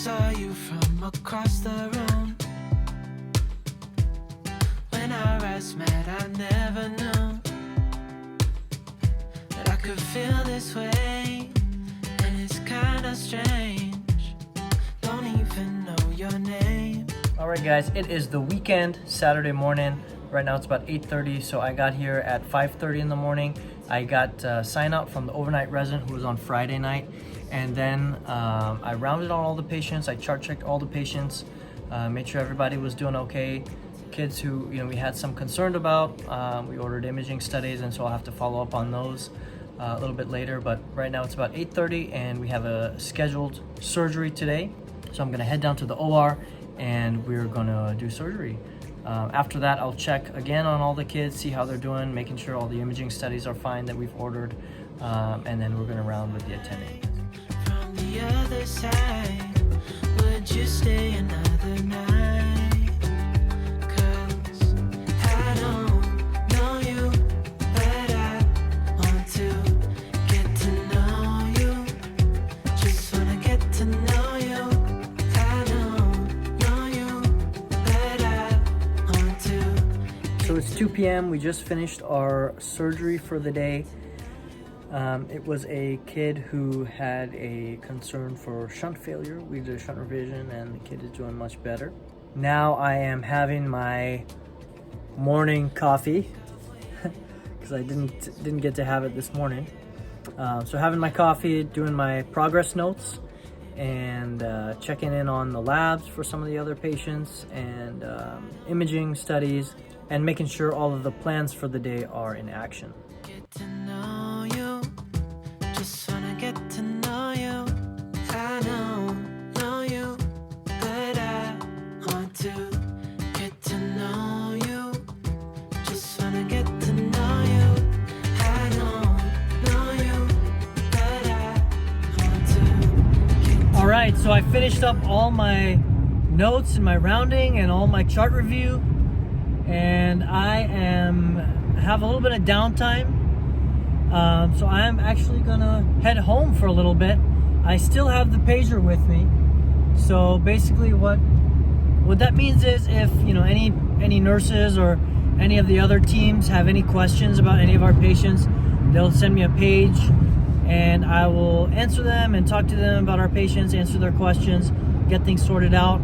saw you from across the room. When our eyes met, I never knew that I could feel this way, and it's kinda strange. Don't even know your name. All right, guys, it is the weekend, Saturday morning. Right now it's about 8:30, so I got here at 5:30 in the morning. I got sign out from the overnight resident who was on Friday night, and then I rounded on all the patients. I chart checked all the patients, made sure everybody was doing okay. Kids who we had some concern about, we ordered imaging studies, and so I'll have to follow up on those a little bit later. But right now it's about 8:30, and we have a scheduled surgery today. So I'm gonna head down to the OR, and we're gonna do surgery. After that, I'll check again on all the kids, see how they're doing, making sure all the imaging studies are fine that we've ordered, and then we're gonna round with the attending. From the other side, would you stay another night? 'Cause I don't know you, but I want to get to know you. Just wanna get to know you. I don't know you, but I want to. So it's 2 p.m. We just finished our surgery for the day. It was a kid who had a concern for shunt failure. We did a shunt revision, and the kid is doing much better. Now I am having my morning coffee because I didn't get to have it this morning. So having my coffee, doing my progress notes, and checking in on the labs for some of the other patients, and imaging studies, and making sure all of the plans for the day are in action. Get to know you, just wanna get to know you. I don't know you, but I want to get to know you. Just wanna get to know you. I don't know you, but I want to get to. All right, so I finished up all my notes and my rounding and all my chart review, and I have a little bit of downtime. So I am actually gonna head home for a little bit. I still have the pager with me. So basically what that means is if any nurses or any of the other teams have any questions about any of our patients, they'll send me a page, and I will answer them and talk to them about our patients, answer their questions, get things sorted out.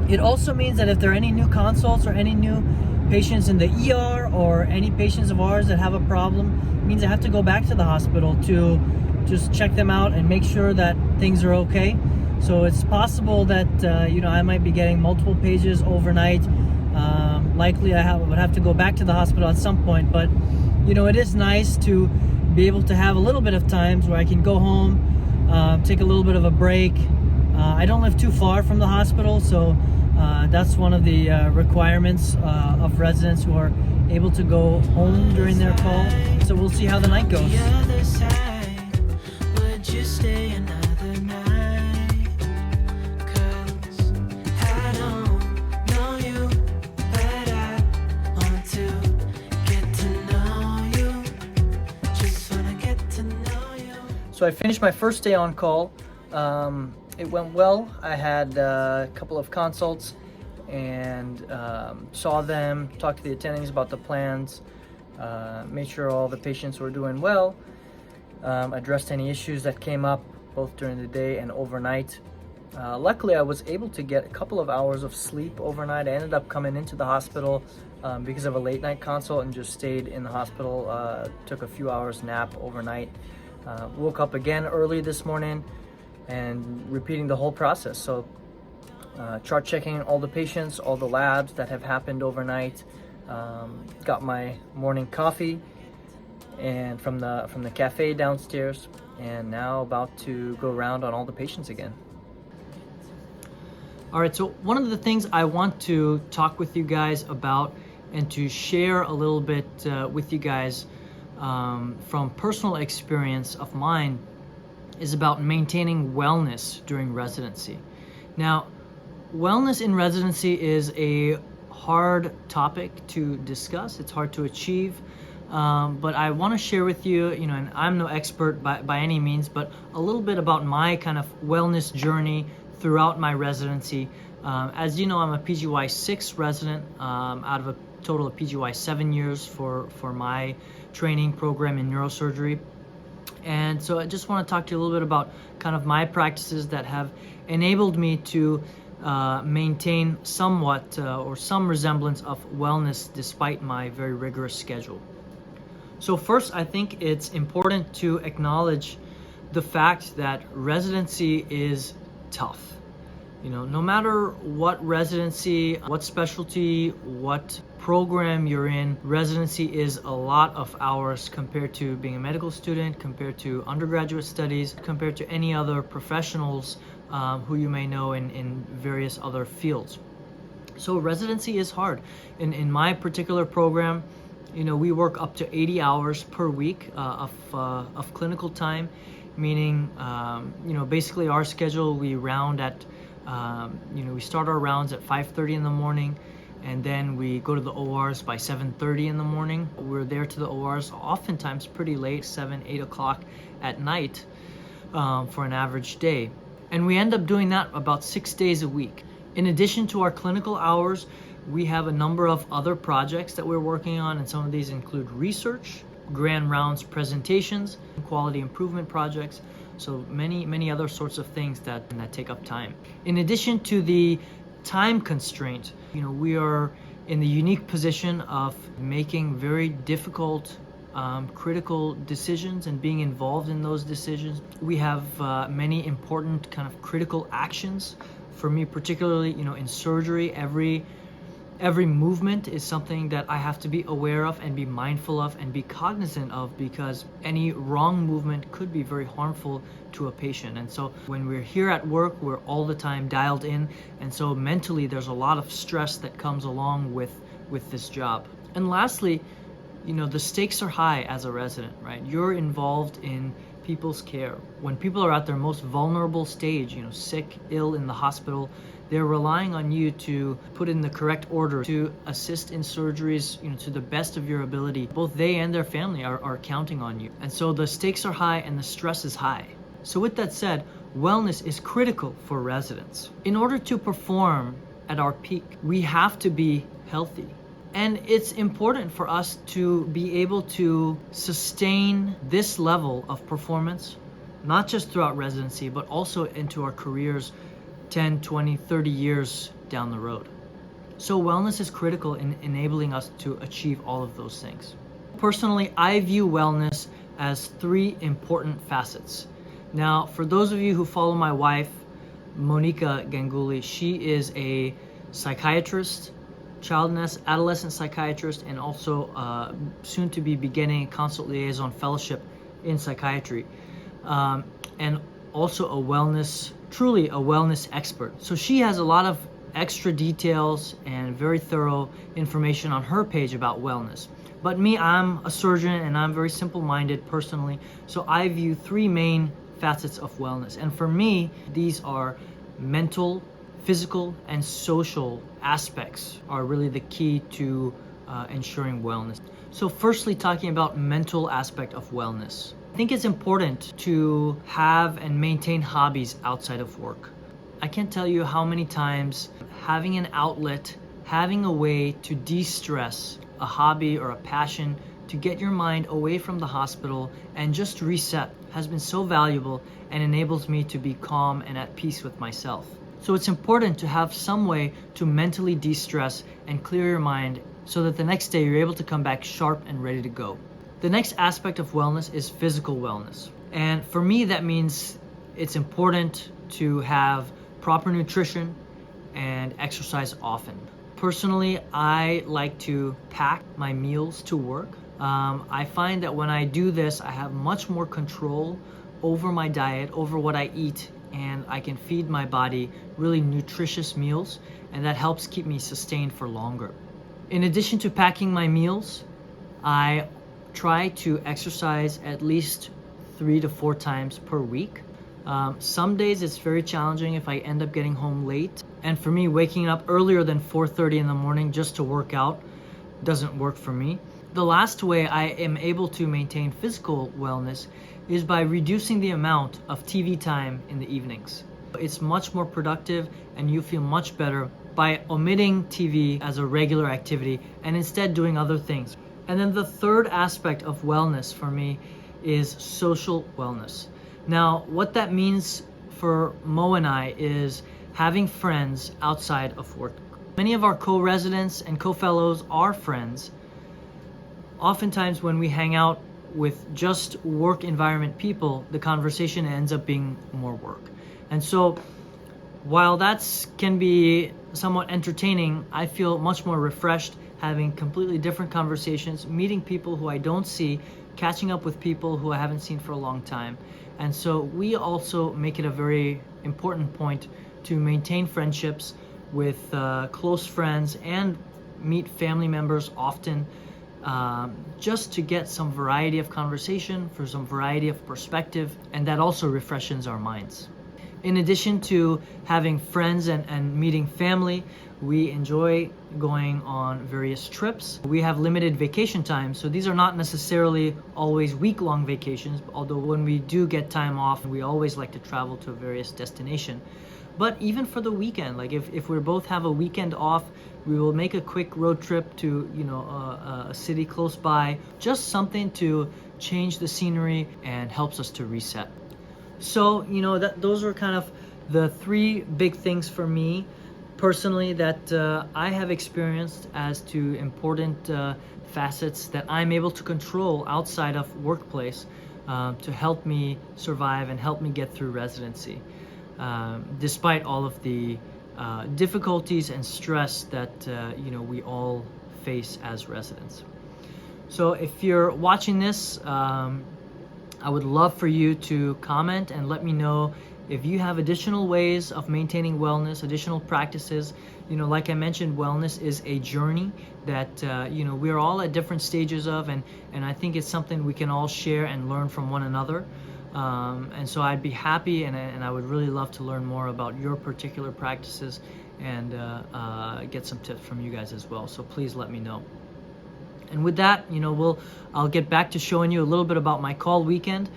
It also means that if there are any new consults or any new patients in the ER or any patients of ours that have a problem, it means I have to go back to the hospital to just check them out and make sure that things are okay. So it's possible that I might be getting multiple pages overnight. Likely I would have to go back to the hospital at some point, but it is nice to be able to have a little bit of times where I can go home, take a little bit of a break. I don't live too far from the hospital, so that's one of the requirements of residents who are able to go home during their call. So we'll see how the night goes. The other side, would you stay another night? 'Cause I don't know you, but I want to get to know you. Just wanna get to know you. So I finished my first day on call. It went well. I had a couple of consults and saw them, talked to the attendings about the plans, made sure all the patients were doing well, addressed any issues that came up both during the day and overnight. Luckily, I was able to get a couple of hours of sleep overnight. I ended up coming into the hospital because of a late night consult and just stayed in the hospital, took a few hours nap overnight. Woke up again early this morning and repeating the whole process. So chart checking all the patients, all the labs that have happened overnight, got my morning coffee and from the cafe downstairs, and now about to go around on all the patients again. All right, so one of the things I want to talk with you guys about and to share a little bit with you guys from personal experience of mine is about maintaining wellness during residency. Now, wellness in residency is a hard topic to discuss. It's hard to achieve. but I want to share with you, and I'm no expert by any means, but a little bit about my kind of wellness journey throughout my residency. As you know, I'm a PGY 6 resident out of a total of PGY 7 years for my training program in neurosurgery. And so I just want to talk to you a little bit about kind of my practices that have enabled me to maintain somewhat or some resemblance of wellness despite my very rigorous schedule. So first, I think it's important to acknowledge the fact that residency is tough. No matter what residency, what specialty, what program you're in, residency is a lot of hours compared to being a medical student, compared to undergraduate studies, compared to any other professionals who you may know in various other fields. So residency is hard. In my particular program, we work up to 80 hours per week of clinical time, meaning, basically our schedule, we round at, we start our rounds at 5:30 in the morning, and then we go to the ORs by 7:30 in the morning. We're there to the ORs oftentimes pretty late, 7, 8 o'clock at night for an average day. And we end up doing that about 6 days a week. In addition to our clinical hours, we have a number of other projects that we're working on, and some of these include research, grand rounds presentations, quality improvement projects, so many other sorts of things that take up time. In addition to the time constraint, we are in the unique position of making very difficult critical decisions and being involved in those decisions. We have many important kind of critical actions. For me particularly, in surgery, every movement is something that I have to be aware of and be mindful of and be cognizant of, because any wrong movement could be very harmful to a patient. And so when we're here at work, we're all the time dialed in, and so mentally there's a lot of stress that comes along with this job. And lastly, the stakes are high as a resident, right? You're involved in people's care. When people are at their most vulnerable stage, sick, ill in the hospital, they're relying on you to put in the correct order, to assist in surgeries, to the best of your ability. Both they and their family are counting on you. And so the stakes are high and the stress is high. So with that said, wellness is critical for residents. In order to perform at our peak, we have to be healthy. And it's important for us to be able to sustain this level of performance, not just throughout residency, but also into our careers 10, 20, 30 years down the road. So wellness is critical in enabling us to achieve all of those things. Personally, I view wellness as 3 important facets. Now, for those of you who follow my wife, Monica Ganguly, she is a psychiatrist, child and adolescent psychiatrist, and also soon to be beginning consult liaison fellowship in psychiatry, and also truly a wellness expert. So she has a lot of extra details and very thorough information on her page about wellness. But me, I'm a surgeon and I'm very simple-minded personally, so I view 3 main facets of wellness. And for me, these are mental, physical, and social aspects are really the key to ensuring wellness. So firstly, talking about mental aspect of wellness. I think it's important to have and maintain hobbies outside of work. I can't tell you how many times having an outlet, having a way to de-stress, a hobby or a passion, to get your mind away from the hospital and just reset has been so valuable and enables me to be calm and at peace with myself. So it's important to have some way to mentally de-stress and clear your mind so that the next day you're able to come back sharp and ready to go. The next aspect of wellness is physical wellness. And for me, that means it's important to have proper nutrition and exercise often. Personally, I like to pack my meals to work. I find that when I do this, I have much more control over my diet, over what I eat, and I can feed my body really nutritious meals, and that helps keep me sustained for longer. In addition to packing my meals, I try to exercise at least 3 to 4 times per week. Some days it's very challenging if I end up getting home late, and for me, waking up earlier than 4:30 in the morning just to work out doesn't work for me. The last way I am able to maintain physical wellness is by reducing the amount of TV time in the evenings. It's much more productive and you feel much better by omitting TV as a regular activity and instead doing other things. And then the third aspect of wellness for me is social wellness. Now, what that means for Mo and I is having friends outside of work. Many of our co-residents and co-fellows are friends. Oftentimes when we hang out with just work environment people, the conversation ends up being more work. And so while that can be somewhat entertaining, I feel much more refreshed having completely different conversations, meeting people who I don't see, catching up with people who I haven't seen for a long time. And so we also make it a very important point to maintain friendships with close friends and meet family members often, just to get some variety of conversation, for some variety of perspective, and that also refreshes our minds. In addition to having friends and meeting family, we enjoy going on various trips. We have limited vacation time, so these are not necessarily always week-long vacations, although when we do get time off, we always like to travel to a various destination. But even for the weekend, like if we both have a weekend off, we will make a quick road trip to a city close by, just something to change the scenery and helps us to reset. So those are kind of the three big things for me personally that I have experienced as to important facets that I'm able to control outside of workplace to help me survive and help me get through residency, despite all of the difficulties and stress that we all face as residents. So if you're watching this, I would love for you to comment and let me know if you have additional ways of maintaining wellness, additional practices. Like I mentioned, wellness is a journey that we're all at different stages of, and I think it's something we can all share and learn from one another. And so I'd be happy and I would really love to learn more about your particular practices and get some tips from you guys as well. So please let me know. And with that, I'll get back to showing you a little bit about my call weekend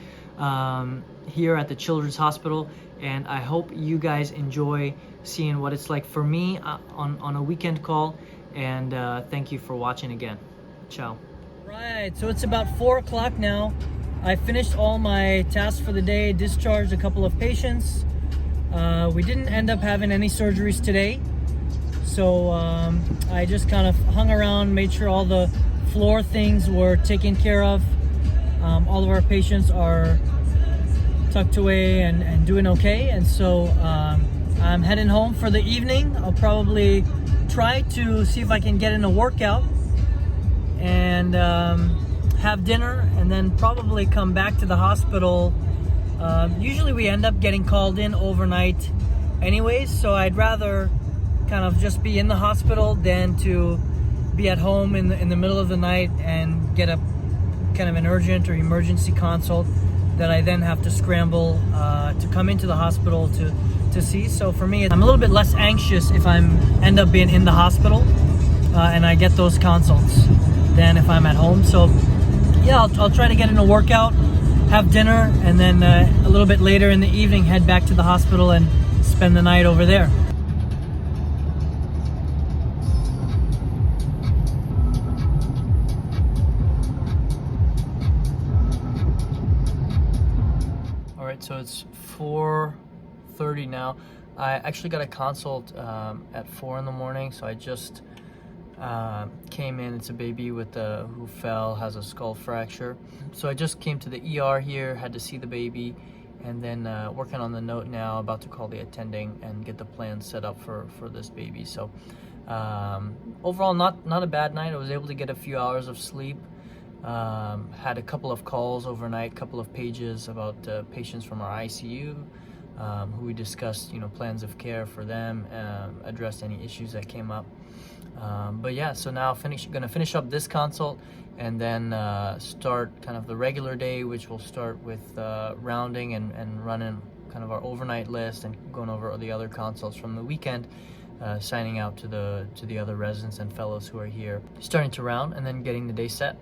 here at the Children's Hospital. And I hope you guys enjoy seeing what it's like for me on a weekend call. And thank you for watching again. Ciao. Right, so it's about 4 o'clock now. I finished all my tasks for the day, discharged a couple of patients. We didn't end up having any surgeries today. So I just kind of hung around, made sure all the floor things were taken care of. All of our patients are tucked away and doing okay. And so I'm heading home for the evening. I'll probably try to see if I can get in a workout and have dinner and then probably come back to the hospital. Usually we end up getting called in overnight anyways, so I'd rather kind of just be in the hospital than to be at home in the middle of the night and get a kind of an urgent or emergency consult that I then have to scramble to come into the hospital to see. So for me, I'm a little bit less anxious if I end up being in the hospital and I get those consults than if I'm at home. So yeah, I'll try to get in a workout, have dinner, and then a little bit later in the evening head back to the hospital and spend the night over there. So it's 4:30 now. I actually got a consult at 4 in the morning, so I just came in. It's a baby who fell, has a skull fracture. So I just came to the ER here, had to see the baby, and then working on the note now, about to call the attending and get the plan set up for this baby. So overall, not a bad night. I was able to get a few hours of sleep. Had a couple of calls overnight, couple of pages about patients from our ICU who we discussed, plans of care for them, addressed any issues that came up. But yeah, so now gonna finish up this consult and then start kind of the regular day, which will start with rounding and running kind of our overnight list and going over the other consults from the weekend. signing out to the other residents and fellows who are here, starting to round, and then getting the day set.